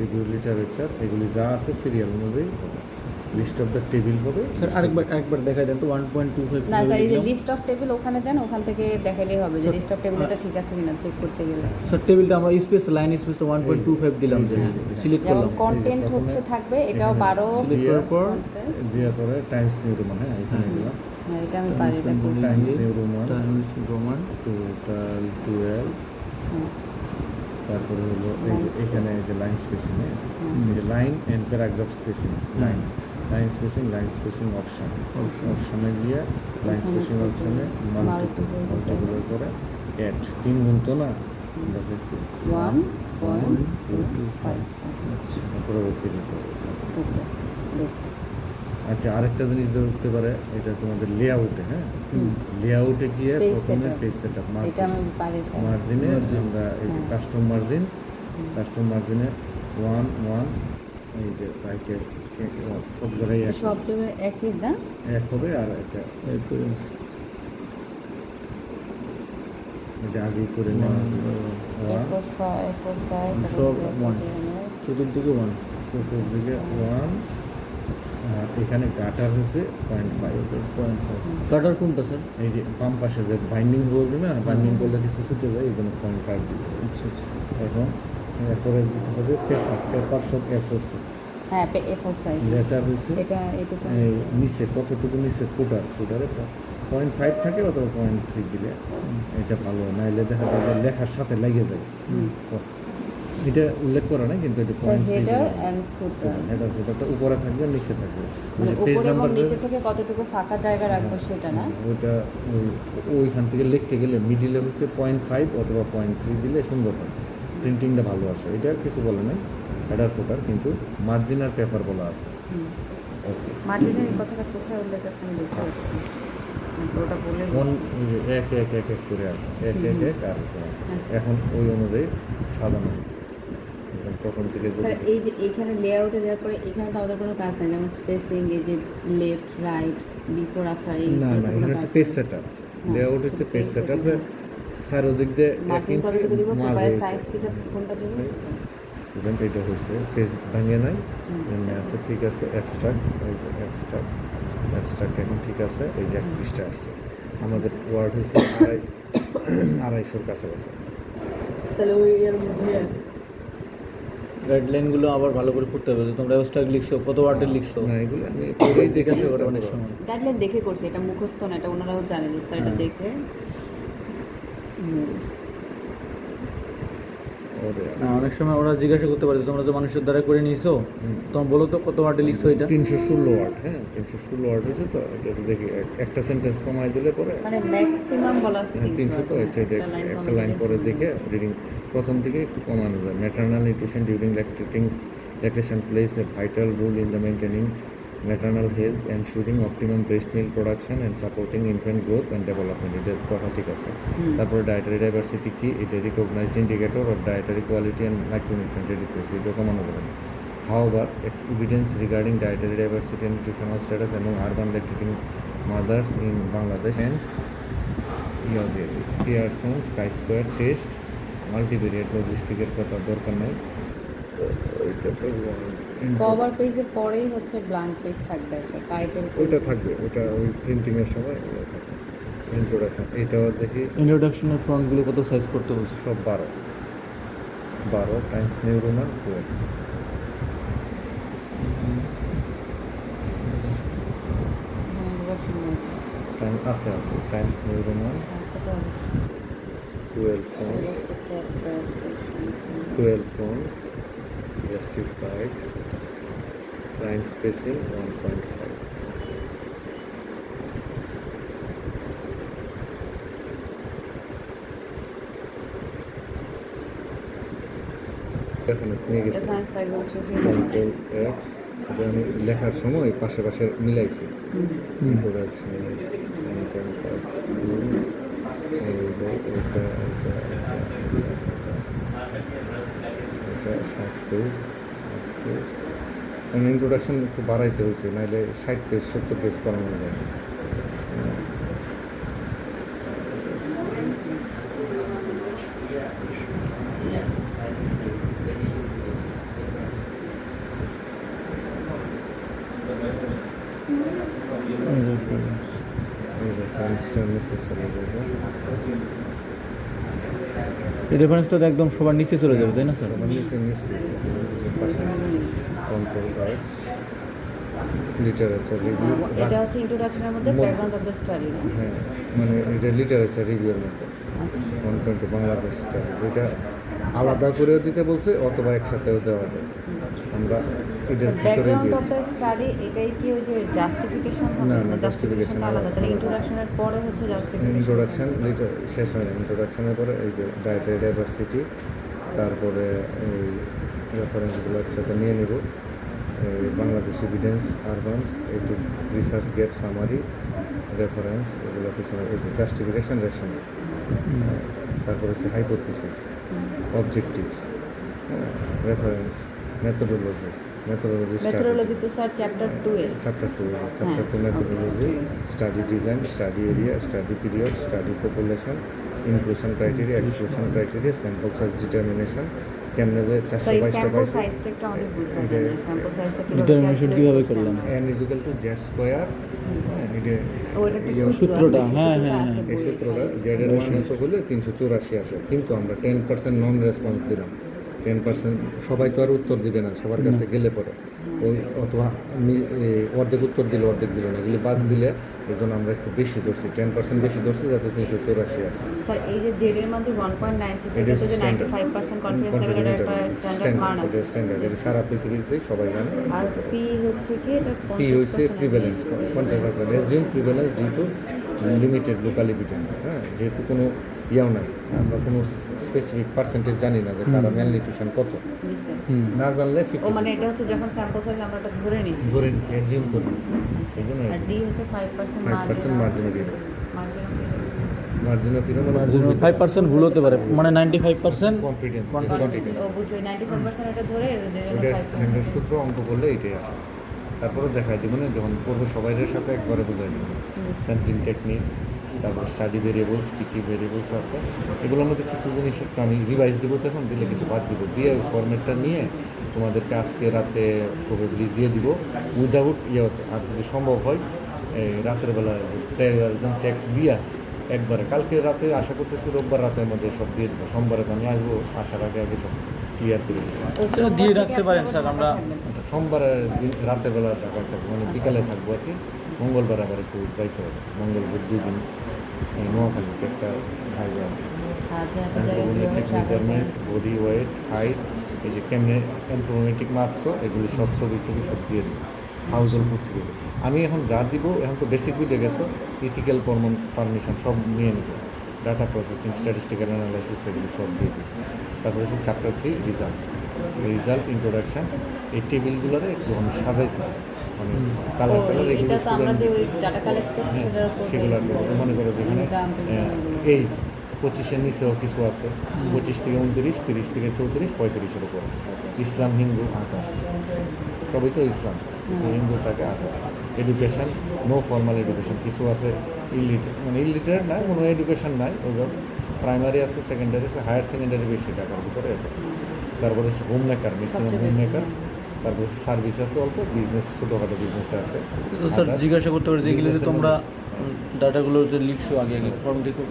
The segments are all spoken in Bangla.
ডিগ্রি লিটারেচার, এগুলি যা আছে সিরিয়াল অনুযায়ী লিস্ট অফ দ্য টেবিল হবে। স্যার আরেকবার দেখাই দেন তো 1.25 না স্যার, এই যে লিস্ট অফ টেবিল ওখানে যান, ওখান থেকে দেখাইলেই হবে যে লিস্ট অফ টেবিল এটা ঠিক আছে কিনা চেক করতে গেলে। স্যার টেবিলটা আমরা স্পেস লাইন স্পেসটা 1.25 দিলাম, যে সিলেক্ট যেমন করলাম। কন্টেন্ট হচ্ছে থাকবে এটাও 12 সিলেক্ট করার পর দেওয়ার পরে টাইমস নিউ রোমান, হ্যাঁ এখানে দিলাম হ্যাঁ এটা আমি পারি, এটা করছি। Times new Roman Times Roman total 12, হুম, তারপরে হলো এই যে এখানে যে লাইন স্পেসিং, এই যে line and paragraph spacing, line spacing option, অপশনে গিয়ে লাইন স্পেসিং অপশনে মাল্টিপ্লাই করে অ্যাড 3 গুণ তো না, বসাইছি 1.25। আচ্ছা পরবর্তী দিতে হবে। ওকে দেখছি। আচ্ছা, আরেকটা জিনিস ধরতে পারে, এটা তোমাদের লেআউটে, হ্যাঁ লেআউটে গিয়ে Page প্রথমে setup। পেজ সেটআপ এটা আমি পারি স্যার। মার্জিনে আমরা এই যে হ্যাঁ। কাস্টম মার্জিনে 1 এই যে রাইটের সব জায়গায় সব জায়গায় একই না? এক হবে, আর এটা এটা আগে করে নেওয়া A4 size, সব one। চতুর্দিকে 1 চতুর্দিকে 1, আর এখানে কাটার হয়েছে 0.5। কাটার কোনটা স্যার? এই যে বাম পাশে যে বাইন্ডিং বলবে না, বাইন্ডিং করলে কিছু ছুটে যায়, এই জন্য 0.5 দিতে হবে। আচ্ছা আচ্ছা এখন এরপরে দিতে হবে পেপার সব A4 size। হ্যাঁ A4 সাইজ। লেটার হয়েছে এটা এটুকু এই নিচে কতটুকু নিচে ফুটারে 0.5 থাকে অথবা 0.3 দিলে এটা ভালো, নাইলে দেখা যাবে লেখার সাথে লেগে যায়। এটা উল্লেখ করা না, কিন্তু এটা 0.3 হেডার এন্ড ফুটার, হেডার ফুটারটা উপরে থাকবে নিচে থাকবে, মানে পেজ উপরে এবং নাম্বার নিচে থেকে কতটুকু ফাঁকা জায়গা রাখবো সেটা না। ওইটা ওইখান থেকে লিখতে গেলে মিডিলে হচ্ছে 0.5 অথবা 0.3 দিলে সুন্দর হয়, প্রিন্টিংটা ভালো আসে। এটা কিছু বলে নাই হেডার ফুটার, কিন্তু মার্জিন আর পেপার বলা আছে। ওকে, মার্জিনের কথাটা কোথায় উল্লেখ আছে আমি দেখতে পাচ্ছি। ওটা বলে কোন এই যে এক করে আছে, এক আর হচ্ছে না। এখন ওই অনুযায়ী সাজানো হচ্ছে। এখন প্রথম থেকে স্যার যদি এই যে এইখানে লেআউটে দেওয়ার পরে এখানে তো আমাদের কোনো কাজ নাই, যেমন স্পেসিং, এই যে লেফট রাইট বিফোর আফটার, এই না এখানে হচ্ছে পেজ সেটআপ, লেআউট হচ্ছে পেজ সেটআপে চারোদিক দিয়ে মার্জিন কতটুকু দিব, পেপারের সাইজ কিটা কোনটা দিব? স্টুডেন্ট এটা হয়েছে পেজ ভাঙে নাই, এমনি আছে, ঠিক আছে। অ্যাবস্ট্রাক্ট, এই যে অ্যাবস্ট্রাক্ট এখন ঠিক আছে। এই যে 1 পৃষ্ঠা আসছে, আমাদের ওয়ার্ড হয়েছে 250-র কাছাকাছি। তাহলে ওই এর মধ্যে আছে। রেড লাইনগুলো আবার ভালো করে পড়তে হবে। তোমরা অ্যাবস্ট্রাক্ট লিখছো, কত ওয়ার্ডের লিখছো? না এগুলো আমি পড়েই দেখেছি, ওটা অনেক অনেক সময় গাইডলাইন দেখে করছি, এটা মুখস্থ না, এটা ওনারাও জানে যে স্যার এটা দেখে। অনেক সময় ওরা জিজ্ঞাসা করতে পারে যে তোমরা যে মানুষের দ্বারা করে নিয়েছো, তোমরা বলো তো কত ওয়ার্ডে লিখছো এটা? 316 ওয়ার্ড, হ্যাঁ 316 ওয়ার্ড হয়েছে। তো এটা দেখি একটা সেন্টেন্স কমাই দিলে পরে মানে ম্যাক্সিমাম বলা আছে 300, তো এটা একটা লাইন পরে দেখে রিডিং প্রথম থেকে একটু কমানো যায়। Maternal nutrition during lactation plays a vital role in the maintaining maternal health, ensuring optimum breast milk production and supporting infant growth and development. এটার কথা ঠিক আছে। তারপরে ডায়েটারি ডাইভার্সিটি কি, এটা recognised indicator of dietary quality and micronutrient adequacy, এটা কমানো যাবে। However, evidence regarding dietary diversity and nutritional status among urban lactating mothers in Bangladesh and Pearson chi-square test multivariate লজিস্টিকের কথা দরকার নাই। কভার পেজের পরেই হচ্ছে ব্ল্যাঙ্ক পেজ থাকবে, একটা টাইটেল। ওইটা থাকবে, ওটা ওই প্রিন্টিংয়ের সময় থাকবে। ইন্ট্রোডাকশন এটাও দেখি, ইন্ট্রোডাকশনের ফ্রন্টগুলো কত সাইজ করতে বলছে? সব 12 টাইমস নিউ রোমান 12। টাইম আছে Times new Roman 12 phone justified line spacing 1.5। Reference নিয়ে গেছি, কন্ট্রোল এক্স, আমি লেখার সময় পাশে মিলাইছি। ইন্ট্রোডাকশন 1.5, এটা 60 পেজ। কারণ ইন্ট্রোডাকশন একটু বাড়াইতে হয়েছে, নাহলে 60 পেজ 70 পেজ করানো যায়। এই রেফারেন্সটা নিচে চলে যাবে। এই রেফারেন্সটা তো একদম সবার নিচে চলে যাবে, তাই না স্যার? আবার নিচে কন্ট্রোল রাইটস লিটারেচার রিভিউ। এটা হচ্ছে ইন্ট্রোডাকশনের মধ্যে ব্যাকগ্রাউন্ড অফ দ্য স্টাডি, না? হ্যাঁ, মানে এটা লিটারেচার রিভিউর মতো আচ্ছা। 120 বাংলাদেশ স্টাডি, যেটা আলাদা করেও দিতে বলছে অথবা একসাথেও দেওয়া যায়। আমরা এদের ভিতরে ব্যাকগ্রাউন্ড দিয়ে অফ দ্য স্টাডি এটাই কি ওই যে জাস্টিফিকেশন হবে? না, না, justification জাস্টিফিকেশন আলাদা। আলাদা। তাহলে ইন্ট্রোডাকশনের পরে হচ্ছে জাস্টিফিকেশন। ইন্ট্রোডাকশন শেষ হয় না, ইন্ট্রোডাকশনের পরে এই যে ডায়েটারি ডাইভার্সিটি, তারপরে এই রেফারেন্সগুলো একসাথে নিয়ে নেব। এই বাংলাদেশ এভিডেন্স আরবানস, এইটু রিসার্চ গ্যাপ সামারি, রেফারেন্স, এগুলো পিছনে এই যে জাস্টিফিকেশন রেশন, তারপরে হচ্ছে hypothesis, objectives, reference, methodology methodology তো স্যার চ্যাপ্টার 2 এ। Chapter 2 methodology, study design, study area, study period, study population, inclusion criteria, exclusion criteria, sample size determination, কেমনে যে স্যার এই 422টা স্যাম্পল পাইছে, সাইজটা একটু আমাদের বুঝতে হবে। স্যাম্পল সাইজটা ডিটারমিনেশন কিভাবে করলাম? n equal to Z square, এটা ওটা একটু সূত্রটা, হ্যাঁ, হ্যাঁ, আছে এই বইয়ে। সূত্রটা জেড এর মান হচ্ছে হলে 384 আসে, কিন্তু আমরা 10% নন রেসপন্স দিলাম। 10% সবাই তো আর উত্তর দিবে না, সবার কাছে গেলে পরে ওই অথবা অর্ধেক উত্তর দিল, অর্ধেক দিল না, এগুলি বাদ দিলে এই জন্য আমরা একটু বেশি ধরছি, 10% বেশি ধরছি যাতে 384 আসে। স্যার এই যে জেড এর মান যে 1.96, এটা এটাতে যে standard। 95% কনফিডেন্স লেভেল, এটা একটা স্ট্যান্ডার্ড মান আছে। স্ট্যান্ডার্ড, এটা সারা পৃথিবীতেই সবাই জানে। আর পি হচ্ছে কি, এটা পি হচ্ছে 50% prevalence, 50%। Assume prevalence due to limited local evidence. হ্যাঁ, যেহেতু কোনো ইয়াও নাই, আমরা কোনো স্পেসিফিক পার্সেন্টেজ জানি না যে কারা ম্যালনিউট্রিশন কত, জি স্যার। না জানলে ও মানে এটা হচ্ছে যখন স্যাম্পল সাইজ আমরা এটা ধরে নিছি। ধরে নিচ্ছি, এজিউম করে নিচ্ছি, এই জন্য আর ডি হচ্ছে 5% 5% margin of error। Margin of error. Margin of error মানে 5% ভুল হতে পারে, মানে 95% কনফিডেন্স, ও বুঝছো 95% এটা ধরে এর যে ওইটা 5%। সূত্র অঙ্ক করলে এটাই আসে। তারপরে দেখাই দিব না, যখন করবো সবাইয়ের সাথে একবারে বোঝাই দিব স্যাম্পলিং টেকনিক, তারপর স্টাডি ভেরিয়েবলস, কী কী ভেরিয়েবলস আছে, এগুলোর মধ্যে কিছু জিনিস একটু আমি রিভাইজ দিব, তখন দিলে কিছু বাদ দিব, দিয়ে ওই ফর্মেটটা নিয়ে তোমাদেরকে আজকে রাতে প্রবেবলি দিয়ে দিব উইদাউট ইয়েতে। আর যদি সম্ভব হয় এই রাতের বেলা একদম চেক দিয়া একবারে কালকে রাতে আশা করতেছি রোববার রাতের মধ্যে সব দিয়ে দেবো, সোমবারে তো আমি আসবো, আসার আগে আগে সব ক্লিয়ার করে দেবো। এটা দিয়ে রাখতে পারেন স্যার, আমরা সোমবারে রাতের বেলা ঢাকায় থাকবো, মানে বিকালে থাকবো আর কি। মঙ্গলবার আবার একটু যাইতে হবে, মঙ্গল বুধ 2 দিন নোয়াখালীতে একটা হাইওয়ে আছে। অ্যান্থ্রোপোমেট্রিক মেজারমেন্টস, বডি ওয়েট, হাইট, এই যে কেমনে অ্যান্থ্রোপোমেট্রিক মাপসো, এগুলি সব ছবি টবি সব দিয়ে দেবো। হাউস হোল্ড ফুডস এগুলো আমি এখন যা দিব, এখন তো বেসিক বুঝে গেছো, ইথিক্যাল পারমিশন সব নিয়ে নেবো, ডাটা প্রসেসিং, স্ট্যাটিস্টিক্যাল অ্যানালাইসিস, এগুলো সব দিয়ে দিই। তারপরে হচ্ছে চ্যাপ্টার 3 রিজাল্ট ইন্ট্রোডাকশন, এই টেবিলগুলোরে একটু আমি সাজাইতে হবে, মানে কালার টালার এগুলো এটা তো আমরা স্টুডেন্ট, যে ওই ডাটা কালেক্ট করছি হ্যাঁ সেটার উপর সেগুলো মনে করো যেখানে ইনকাম এইজ 25-এর নিচেও কিছু আছে, 25 থেকে 29, 30 থেকে 34, 35-এর উপর, ইসলাম হিন্দু 28, সবই তো ইসলাম, কিছু হিন্দু থাকে 28। এডুকেশন, নো ফর্মাল এডুকেশন, কিছু আছে মানে ইলিটারেট নাই, কোনো এডুকেশন নাই, ওইসব প্রাইমারি আছে, সেকেন্ডারি আছে, হায়ার সেকেন্ডারি বেশি টাকার ভিতরে এটা। তারপরে হচ্ছে home maker, maximum home maker, তারপরে হচ্ছে সার্ভিস আছে অল্প, বিজনেস ছোটোখাটো বিজনেস আছে। তো স্যার জিজ্ঞাসা করতে পারি, যেগুলো যে তোমরা ডাটাগুলো যে লিখছো আগে আগে ফর্ম দেখো,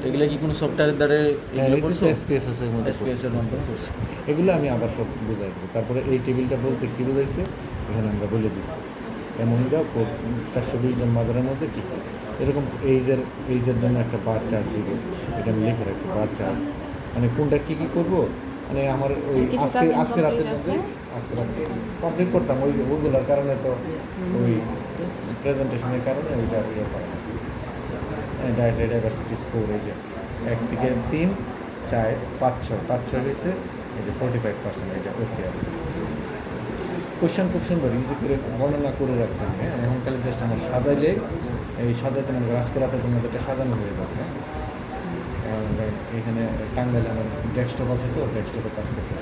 এগুলো কি কোনো সফটওয়্যারের দ্বারা এগুলো করছো? SPSS এর মধ্যে SPSS এর মধ্যে করছি। এগুলো আমি আবার সব বুঝাই দেবো। তারপরে এই টেবিলটা বলতে কী বুঝাইছে এখানে আমরা বলে দিচ্ছি, এমনটা 420 জন মাদারের মধ্যে কী কী, এরকম এইজের জন্য একটা বার চার্ট দিব, এটা আমি লিখে রাখছি বার চার্ট, মানে কোনটা কী কী করবো, মানে আমার ওই আজকে রাতের মধ্যে কমপ্লিট করতাম, ওইগুলোর কারণে তো ওই প্রেজেন্টেশনের কারণে ওইটা ইয়ে করা ডায়েটারি ডাইভার্সিটি স্কোর, এই যে 1 থেকে 3, 4, 5, 6, 5-6 হয়েছে, এই যে 45%, এটা ওকে আছে। কোয়েশ্চেন খুব সুন্দর ইজি করে বর্ণনা করে রাখছেন, হ্যাঁ, এখন খালি জাস্ট আমার সাজাইলে এই সাজাইতে মনে করো আজকে রাতে তোমাদের একটা সাজানো হয়ে যাবে। এখানে টাঙ্গাইলে আমার ডেস্কটপ আছে, তো ডেস্কটপে কাজ করতে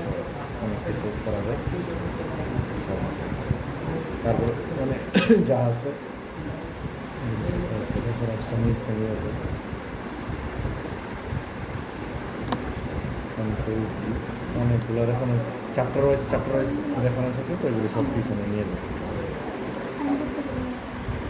অনেক কিছু করা যায়। তারপর মানে যা আছে রেফারেন্সটা নিচ্ছে নিয়ে আছে, অনেকগুলো রেফারেন্স চ্যাপ্টার ওয়াইজ রেফারেন্স আছে, তো এগুলো সব পিছনে নিয়ে যাবে।